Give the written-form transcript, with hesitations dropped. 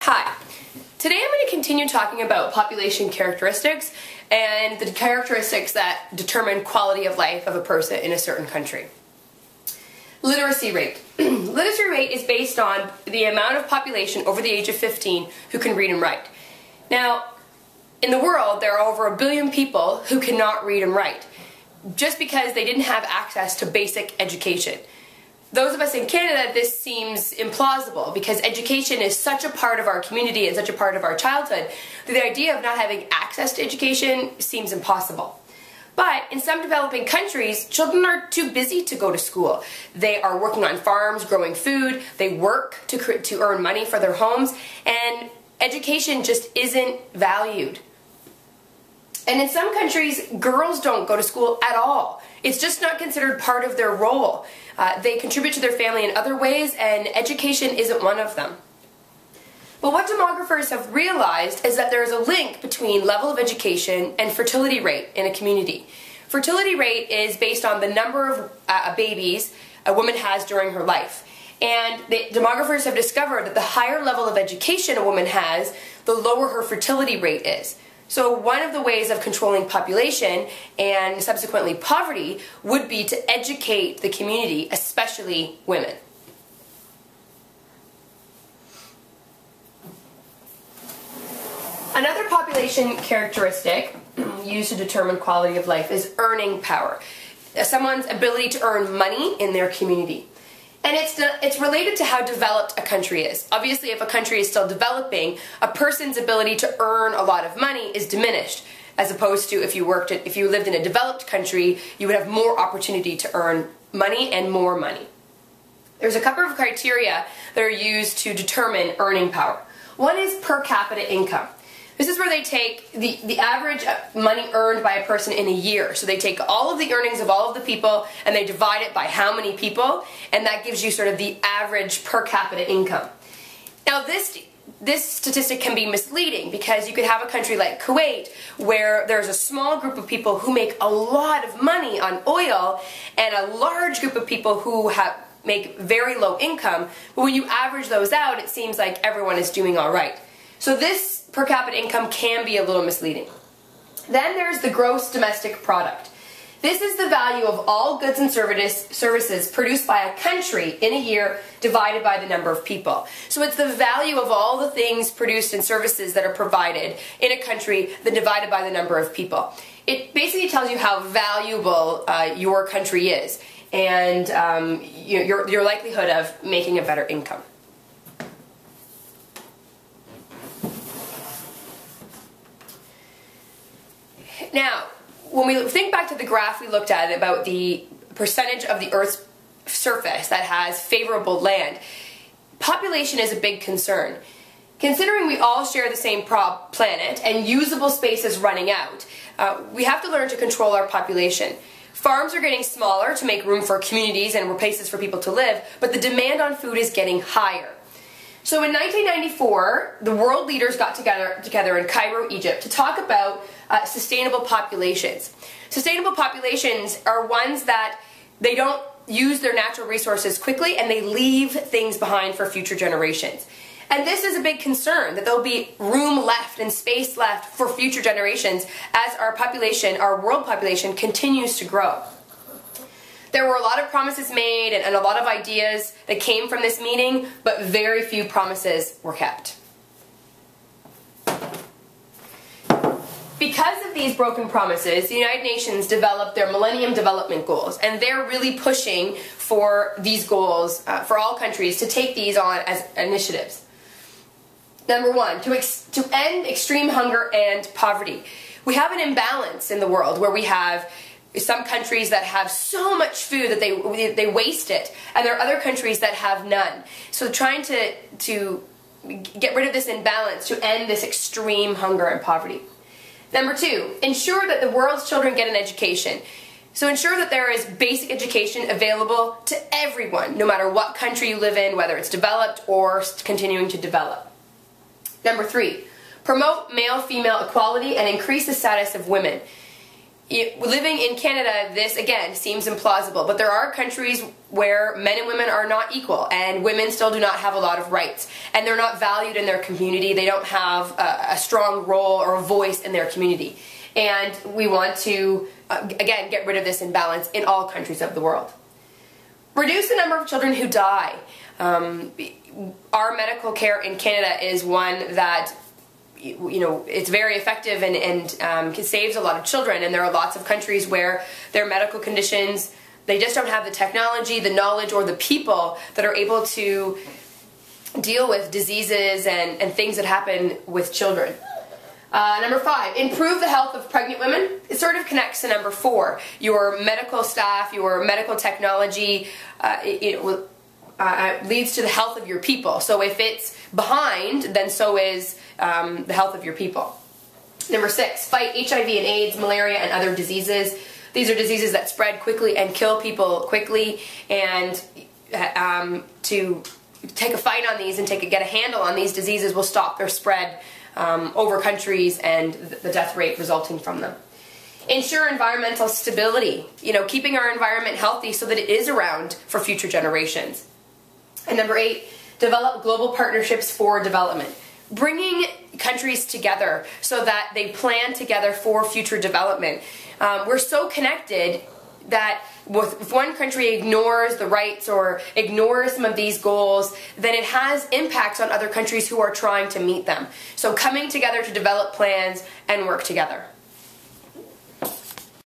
Hi. Today I'm going to continue talking about population characteristics and the characteristics that determine quality of life of a person in a certain country. Literacy rate. Literacy rate is based on the amount of population over the age of 15 who can read and write. Now, in the world, there are over 1 billion people who cannot read and write, just because they didn't have access to basic education. Those of us in Canada, this seems implausible because education is such a part of our community and such a part of our childhood that the idea of not having access to education seems impossible. But in some developing countries, children are too busy to go to school. They are working on farms, growing food, they work to earn money for their homes, and education just isn't valued. And in some countries, girls don't go to school at all. It's just not considered part of their role. They contribute to their family in other ways, and education isn't one of them. But what demographers have realized is that there is a link between level of education and fertility rate in a community. Fertility rate is based on the number of babies a woman has during her life. And the demographers have discovered that the higher level of education a woman has, the lower her fertility rate is. So one of the ways of controlling population and subsequently poverty would be to educate the community, especially women. Another population characteristic used to determine quality of life is earning power. Someone's ability to earn money in their community. And it's related to how developed a country is. Obviously, if a country is still developing, a person's ability to earn a lot of money is diminished, as opposed to if you lived in a developed country, you would have more opportunity to earn money and more money. There's a couple of criteria that are used to determine earning power. One is per capita income. This is where they take the average money earned by a person in a year. So they take all of the earnings of all of the people and they divide it by how many people, and that gives you sort of the average per capita income. Now this statistic can be misleading because you could have a country like Kuwait where there's a small group of people who make a lot of money on oil and a large group of people who make very low income, but when you average those out, it seems like everyone is doing all right. So this per capita income can be a little misleading. Then there's the gross domestic product. This is the value of all goods and services produced by a country in a year divided by the number of people. So it's the value of all the things produced and services that are provided in a country then divided by the number of people. It basically tells you how valuable your country is and your likelihood of making a better income. Now, when we think back to the graph we looked at about the percentage of the Earth's surface that has favorable land, population is a big concern. Considering we all share the same planet and usable space is running out, we have to learn to control our population. Farms are getting smaller to make room for communities and places for people to live, but the demand on food is getting higher. So in 1994, the world leaders got together in Cairo, Egypt, to talk about sustainable populations. Sustainable populations are ones that they don't use their natural resources quickly and they leave things behind for future generations. And this is a big concern, that there'll be room left and space left for future generations as our population, our world population, continues to grow. There were a lot of promises made and a lot of ideas that came from this meeting, but very few promises were kept. Because of these broken promises, the United Nations developed their Millennium Development Goals, and they're really pushing for these goals for all countries to take these on as initiatives. Number one, to end extreme hunger and poverty. We have an imbalance in the world where we have some countries that have so much food that they waste it, and there are other countries that have none. So trying to get rid of this imbalance to end this extreme hunger and poverty. Number two, ensure that the world's children get an education. So ensure that there is basic education available to everyone, no matter what country you live in, whether it's developed or continuing to develop. Number three, promote male-female equality and increase the status of women. living in Canada, this again seems implausible, but there are countries where men and women are not equal, and women still do not have a lot of rights, and they're not valued in their community. They don't have a strong role or a voice in their community. And we want to, again, get rid of this imbalance in all countries of the world. Reduce the number of children who die. Our medical care in Canada is one that, it's very effective and saves a lot of children, and there are lots of countries where their medical conditions, they just don't have the technology, the knowledge, or the people that are able to deal with diseases and things that happen with children. Number 5, improve the health of pregnant women. It sort of connects to number 4. Your medical staff, your medical technology, leads to the health of your people. So if it's behind, then so is the health of your people. Number 6, fight HIV and AIDS, malaria, and other diseases. These are diseases that spread quickly and kill people quickly, and to take a fight on these and get a handle on these diseases will stop their spread over countries and the death rate resulting from them. Ensure environmental stability, keeping our environment healthy so that it is around for future generations. And number 8, develop global partnerships for development. Bringing countries together so that they plan together for future development. We're so connected that if one country ignores the rights or ignores some of these goals, then it has impacts on other countries who are trying to meet them. So coming together to develop plans and work together.